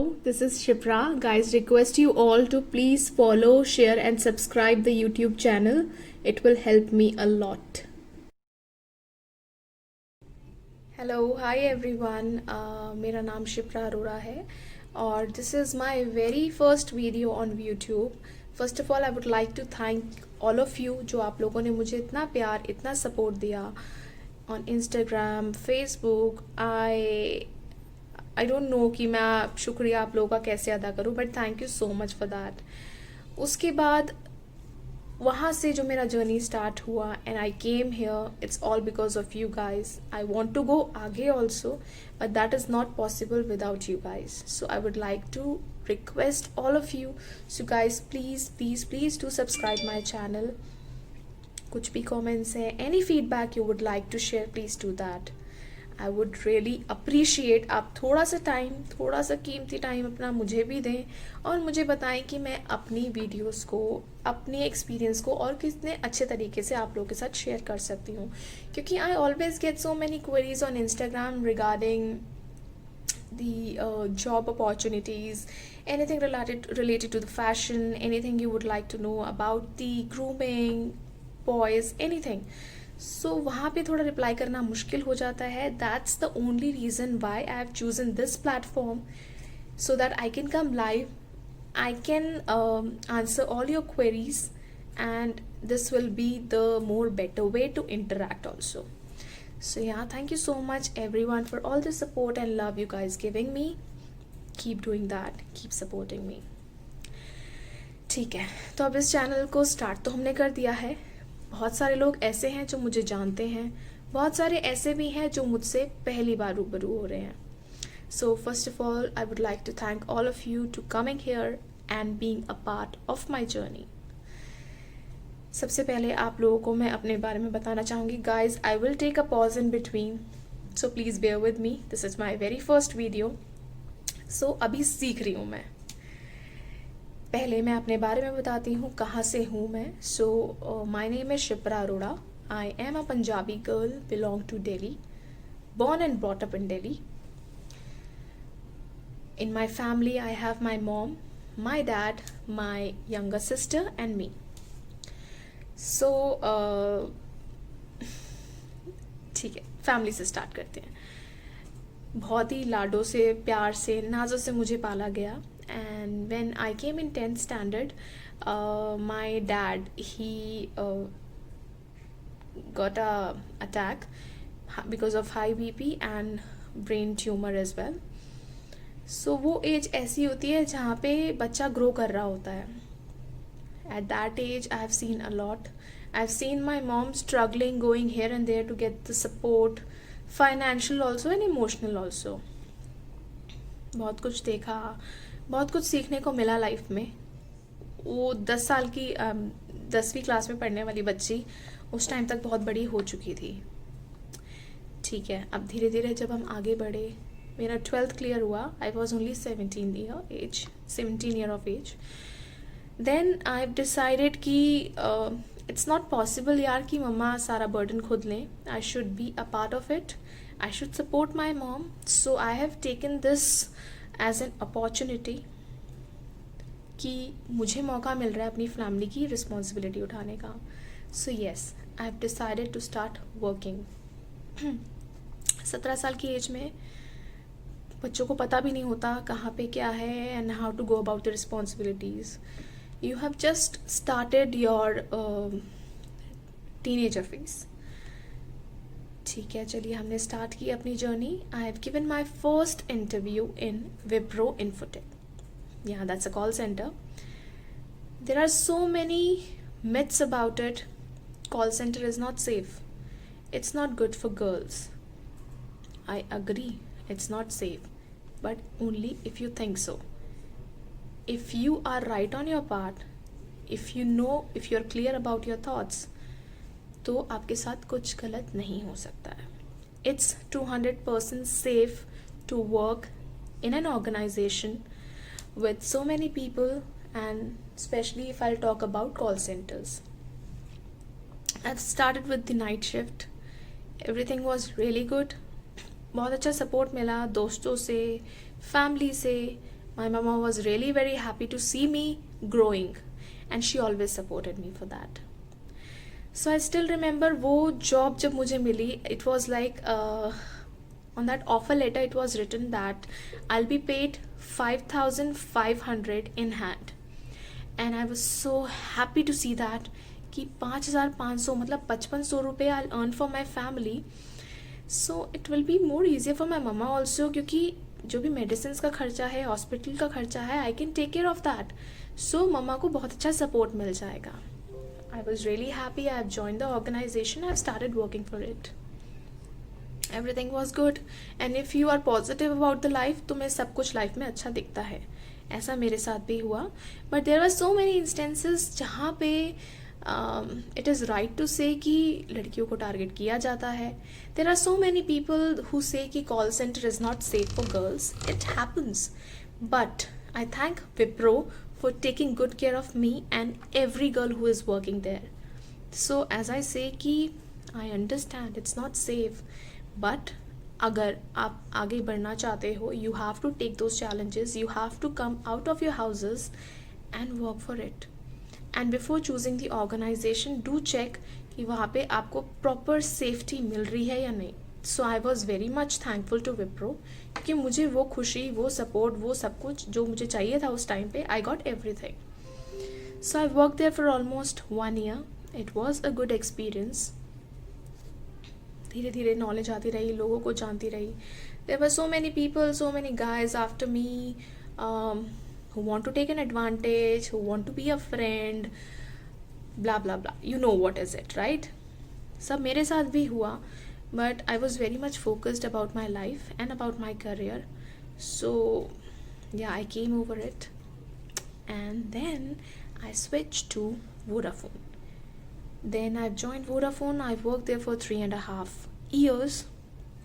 This is Shipra. Guys, request you all to please follow, share, and subscribe the YouTube channel. It will help me a lot. Hello hi everyone, मेरा नाम शिप्रा अरोड़ा है और this is my very first video on YouTube. First of all I would like to thank all of you जो आप लोगों ने मुझे इतना प्यार, इतना सपोर्ट दिया on Instagram, Facebook. I don't know कि मैं शुक्रिया आप लोगों का कैसे अदा करूं, but thank you so much for that. उसके बाद वहाँ से जो मेरा जर्नी स्टार्ट हुआ and I came here, it's all because of you guys. I want to go आगे also, but that is not possible without you guys. So I would like to request all of you, so guys please do subscribe my channel. कुछ भी comments है, any feedback you would like to share, please do that. I would really appreciate आप थोड़ा सा time, थोड़ा सा कीमती time अपना मुझे भी दें और मुझे बताएं कि मैं अपनी वीडियोस को, अपनी एक्सपीरियंस को और कितने अच्छे तरीके से आप लोगों के साथ शेयर कर सकती हूँ. क्योंकि I always get so many queries on Instagram regarding the job opportunities, anything related to the fashion, anything you would like to know about the grooming, boys, anything. So वहाँ पे थोड़ा रिप्लाई करना मुश्किल हो जाता है. That's the only reason why I have chosen this platform, so that I can come live, I can answer all your queries, and this will be the more better way to interact also. So yeah, thank you so much everyone for all the support and love you guys giving me. Keep doing that, keep supporting me. ठीक है, तो अब इस channel को start तो हमने कर दिया है. बहुत सारे लोग ऐसे हैं जो मुझे जानते हैं, बहुत सारे ऐसे भी हैं जो मुझसे पहली बार रूबरू हो रहे हैं. So first of all I would like to thank all of you to coming here and being a part of my journey. सबसे पहले आप लोगों को मैं अपने बारे में बताना चाहूँगी. Guys, I will take a pause in between, so please bear with me. This is my very first video. So अभी सीख रही हूँ मैं. पहले मैं अपने बारे में बताती हूँ, कहाँ से हूँ मैं. So my name is Shipra Arora. I am a Punjabi girl, belong to Delhi, born and brought up in Delhi. In my family, I have my mom, my dad, my younger sister and me. सो ठीक है, फैमिली से start करते हैं. बहुत ही लाडों से, प्यार से, नाजों से मुझे पाला गया. And when I came in 10th standard, my dad he got a attack because of high BP and brain tumor as well. So वो एज ऐसी होती है जहाँ पे बच्चा ग्रो कर रहा होता है. At that age, I have seen a lot. I've seen my mom struggling, going here and there to get the support, financial also and emotional also. बहुत कुछ देखा, बहुत कुछ सीखने को मिला लाइफ में. वो 10 साल की 10वीं क्लास में पढ़ने वाली बच्ची उस टाइम तक बहुत बड़ी हो चुकी थी. ठीक है, अब धीरे धीरे जब हम आगे बढ़े, मेरा 12th क्लियर हुआ. I was only 17 year of age. Then I decided कि इट्स नॉट पॉसिबल यार कि मम्मा सारा बर्डन खुद लें. I should be a part of it. I should support my mom. So I have taken this as an opportunity कि मुझे मौका मिल रहा है अपनी फैमिली की रिस्पॉन्सिबिलिटी उठाने का. So yes, I have decided to start working. 17 साल की एज में बच्चों को पता भी नहीं होता कहाँ पे क्या है and how to go about the responsibilities. You have just started your teenager phase. ठीक है, चलिए हमने स्टार्ट की अपनी journey. I have given my first interview in Wipro infotech. Yeah, that's a call center. There are so many myths about it. Call center is not safe. It's not good for girls. I agree, it's not safe, but only if you think so. If you are right on your part, if you know, if you're clear about your thoughts, तो आपके साथ कुछ गलत नहीं हो सकता है. It's 200% safe to work in an organization with so many people, and especially if I'll talk about call centers. I've started with the night shift. Everything was really good. बहुत अच्छा सपोर्ट मिला दोस्तों से, फैमिली से, My mama was really very happy to see me growing, and she always supported me for that. So I still remember वो job जब मुझे मिली, it was like on that offer letter it was written that I'll be paid 5,500 in hand, and I was so happy to see that कि 5,500 मतलब 5,500 रुपये I'll earn for my family. So it will be more easier for my mama also, क्योंकि जो भी medicine का खर्चा है, hospital का खर्चा है, I can take care of that. So mumma को बहुत अच्छा सपोर्ट मिल जाएगा. I was really happy. I have join the organisation. I have started working for it. Everything was good. And if you are positive about the life, तुम्हें सब कुछ life में अच्छा दिखता है. ऐसा मेरे साथ भी हुआ. But there are so many instances जहाँ पे इट इज़ राइट टू से कि लड़कियों को टारगेट किया जाता है. There are so many people who say कि call centre is not safe for girls. It happens. But I thank Wipro for taking good care of me and every girl who is working there. So as I say कि I understand it's not safe, but अगर आप आगे बढ़ना चाहते हो, you have to take those challenges. You have to come out of your houses and work for it. And before choosing the organisation, do check कि वहाँ पे आपको प्रॉपर सेफ्टी मिल रही है या नहीं. So I was very much thankful to Wipro, क्योंकि मुझे वो खुशी, वो सपोर्ट, वो सब कुछ जो मुझे चाहिए था उस टाइम पे, I got everything. So I work there for almost 1 year. It was a good experience. धीरे धीरे नॉलेज आती रही, लोगों को जानती रही. There were so many people, so many guys after me who want to take an advantage, who want to be a friend, blah blah blah. You know what is it, right? सब मेरे साथ भी हुआ, but I was very much focused about my life and about my career. So yeah, I came over it, and then I switched to Vodafone. Then I've joined Vodafone. I've worked there for 3.5 years.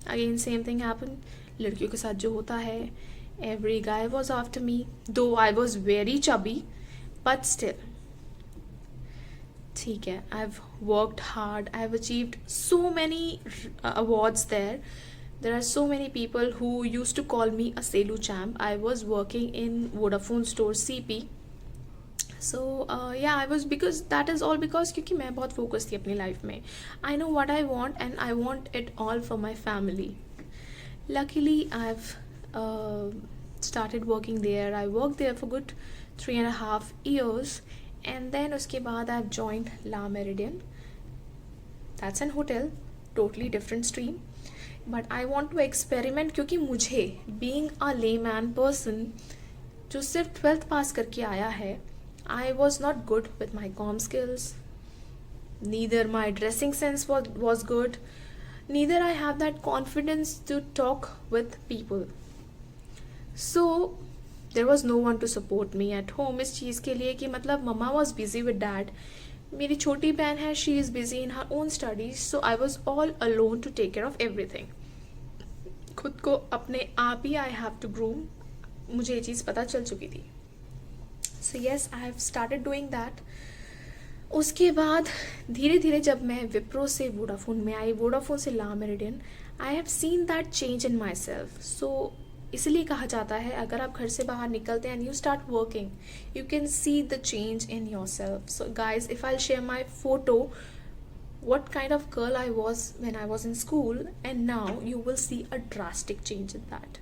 Again, same thing happened. लड़कियों के साथ जो होता है, every guy was after me, though I was very chubby, but still. ठीक है, I've worked hard. I've achieved so many awards there. There are so many people who used to call me a Selu champ. I was working in Vodafone store CP. So yeah, I was, because that is all because क्योंकि मैं बहुत focused थी अपनी life में. I know what I want and I want it all for my family. Luckily, I've started working there. I worked there for good 3.5 years, and then उसके बाद I've joined La Meridian. That's an hotel, totally different stream. But I want to experiment, क्योंकि मुझे being a layman person जो सिर्फ 12th पास करके आया है, I was not good with my comm skills. Neither my dressing sense was good. Neither I have that confidence to talk with people. So there was no one to support me at home इस चीज़ के लिए कि मतलब मम्मा was busy with dad. मेरी छोटी बहन है, she is busy in her own studies. So I was all alone to take care of everything. खुद को अपने आप ही I have to groom. मुझे ये चीज़ पता चल चुकी थी. So yes, I have started doing that. उसके बाद धीरे धीरे जब मैं विप्रो से वोडाफोन में आई, वोडाफोन से Le Meridien, I have seen that change in myself. So इसलिए कहा जाता है अगर आप घर से बाहर निकलते हैं and you start working, you can see the change in your self. So guys, if I share my photo what kind of girl I was when I was in school, and now you will see a drastic change in that.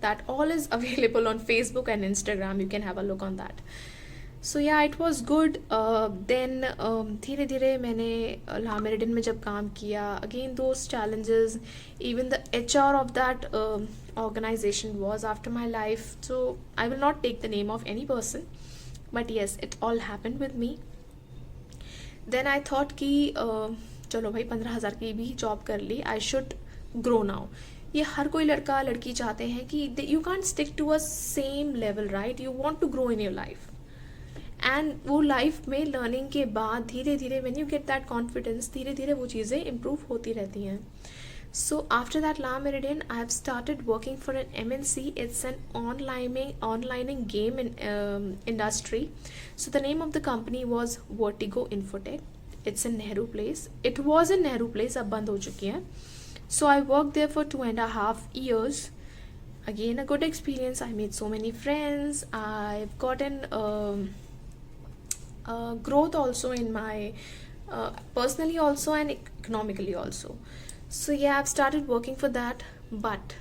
That all is available on Facebook and Instagram. You can have a look on that. So yeah, it was good. Then धीरे धीरे मैंने ला meridian में जब काम किया, again those challenges, even the HR of that organization was after my life. So I will not take the name of any person, but yes, it all happened with me. Then I thought कि चलो भाई 15,000 की भी job कर ली, I should grow now. ये हर कोई लड़का लड़की चाहते हैं कि you can't stick to a same level, right? You want to grow in your life. And वो लाइफ में लर्निंग के बाद धीरे धीरे when you get that confidence, धीरे धीरे वो चीज़ें इम्प्रूव होती रहती हैं. So after that Le Meridien I have started working for an MNC. It's an online game industry. So the name of the company was Vertigo Infotech. It's in Nehru Place. It was in Nehru Place, अब बंद हो चुकी है. So I work there for 2.5 years. again a good experience. I made so many friends. I've gotten growth also in my personally also and economically also. So yeah, I've started working for that. But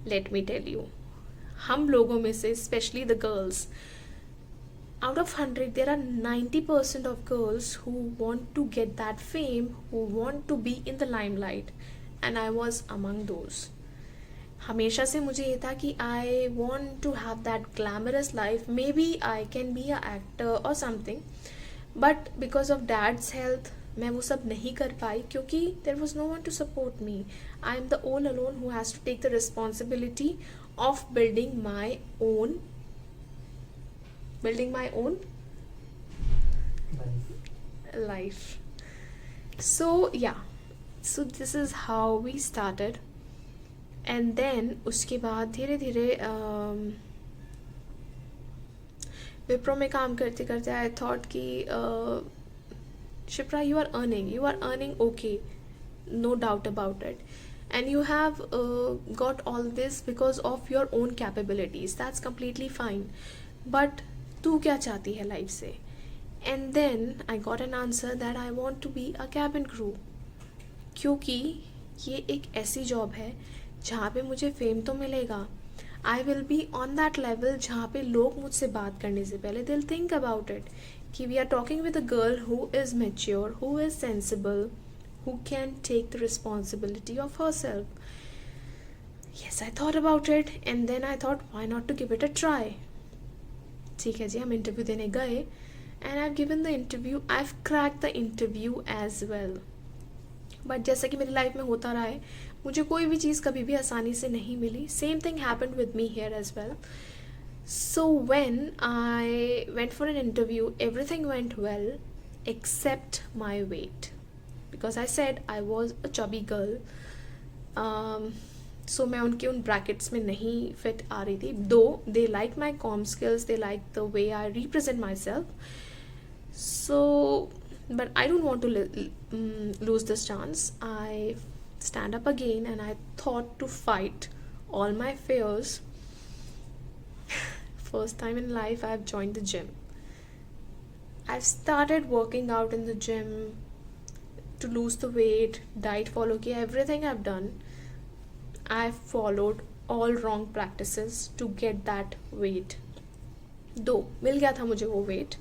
let me tell you, हम लोगों में से, especially the girls, out of 100 there are 90% of girls who want to get that fame, who want to be in the limelight, and I was among those. हमेशा से मुझे ये था कि I want to have that glamorous life, maybe I can be a actor or something, but because of dad's health मैं वो सब नहीं कर पाई, क्योंकि there was no one to support me. I am the all alone who has to take the responsibility of building my own life. So yeah, so this is how we started. And then उसके बाद धीरे धीरे विप्रो में काम करते करते I thought कि Shipra, you are earning okay, no doubt about it, and you have got all this because of your own capabilities. That's completely fine, but तू क्या चाहती है लाइफ से? And then I got an answer that I want to be a cabin crew, क्योंकि ये एक ऐसी job है जहाँ पे मुझे फेम तो मिलेगा. I will be on that level जहाँ पे लोग मुझसे बात करने से पहले दिल थिंक अबाउट इट कि we are talking with a girl who is mature, who is sensible, who can take the responsibility of herself. Yes, I thought about it, and then I thought, why not to give it a try? ठीक है जी, हम interview देने गए, and I've given the interview. I've cracked the interview as well. But जैसा कि मेरी life में होता रहा है, मुझे कोई भी चीज़ कभी भी आसानी से नहीं मिली. Same thing happened with me here as well. So when I went for an interview, everything went well except my weight. Because I said I was a chubby girl. So मैं उनके उन brackets में नहीं fit आ रही थी. Though they like my comm skills, they like the way I represent myself. So, but I don't want to lose this chance. I stand up again and I thought to fight all my fears. First time in life I've joined the gym. I've started working out in the gym to lose the weight, diet follow किया, everything I've done. I've followed all wrong practices to get that weight. Though मिल गया था मुझे वो weight,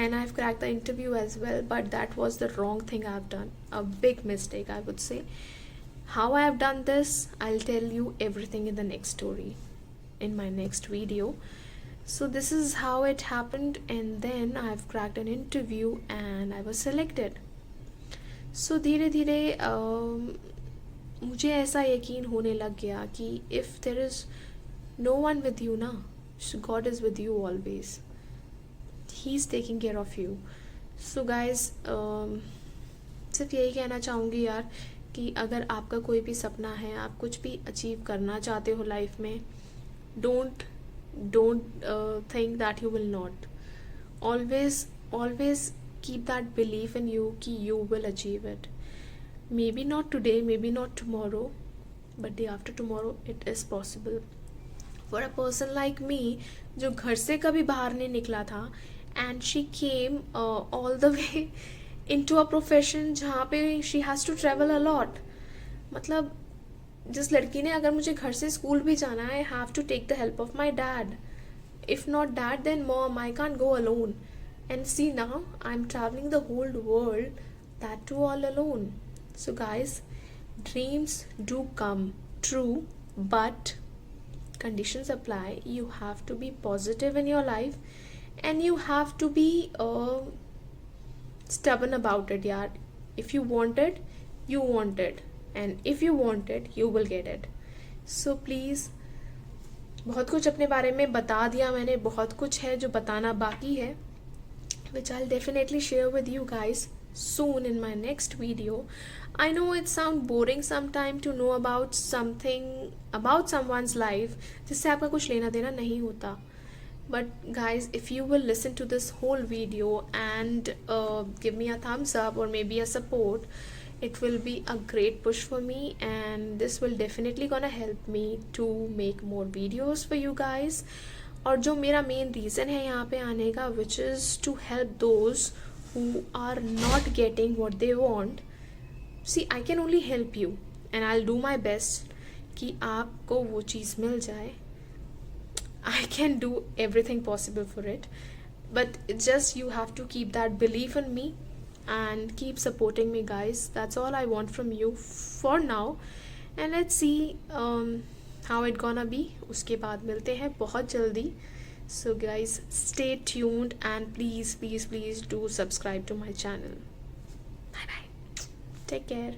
and I've cracked the interview as well, but that was the wrong thing I've done. A big mistake, I would say. How I have done this, I'll tell you everything in the next story, in my next video. So this is how it happened, and then I've cracked an interview and I was selected. So धीरे धीरे मुझे ऐसा यकीन होने लग गया कि if there is no one with you ना, God is with you always. He's taking care of you. So guys, सिर्फ यही कहना चाहूँगी यार कि अगर आपका कोई भी सपना है, आप कुछ भी अचीव करना चाहते हो लाइफ में, don't think that you will not. Always keep that belief in you कि you will achieve it. Maybe not today, maybe not tomorrow, but day after tomorrow it is possible. For a person like me जो घर से कभी बाहर नहीं निकला था, and she came all the way into a profession जहाँ पे she has to travel a lot. मतलब जिस लड़की ने अगर मुझे घर से स्कूल भी जाना है, I have to take the help of my dad. If not dad, then mom. I can't go alone. And see now, I'm traveling the whole world, that too all alone. So guys, dreams do come true, but conditions apply. You have to be positive in your life, and you have to be stubborn about it, yaar. If you want it, you want it, and if you want it, you will get it. So please, बहुत कुछ अपने बारे में बता दिया मैंने, बहुत कुछ है जो बताना बाकी है, which I'll definitely share with you guys soon in my next video. I know it sounds boring sometime to know about something about someone's life जिससे आपका कुछ लेना देना नहीं होता. But guys, if you will listen to this whole video and give me a thumbs up or maybe a support, it will be a great push for me, and this will definitely gonna help me to make more videos for you guys. और जो मेरा main reason है यहाँ पे आने का, which is to help those who are not getting what they want. See, I can only help you and I'll do my best कि आपको वो चीज़ मिल जाए. I can do everything possible for it, but it's just you have to keep that belief in me and keep supporting me, guys. That's all I want from you for now, and let's see how it gonna be. उसके बाद मिलते हैं बहुत जल्दी. So guys, stay tuned and please do subscribe to my channel. Bye bye. Take care.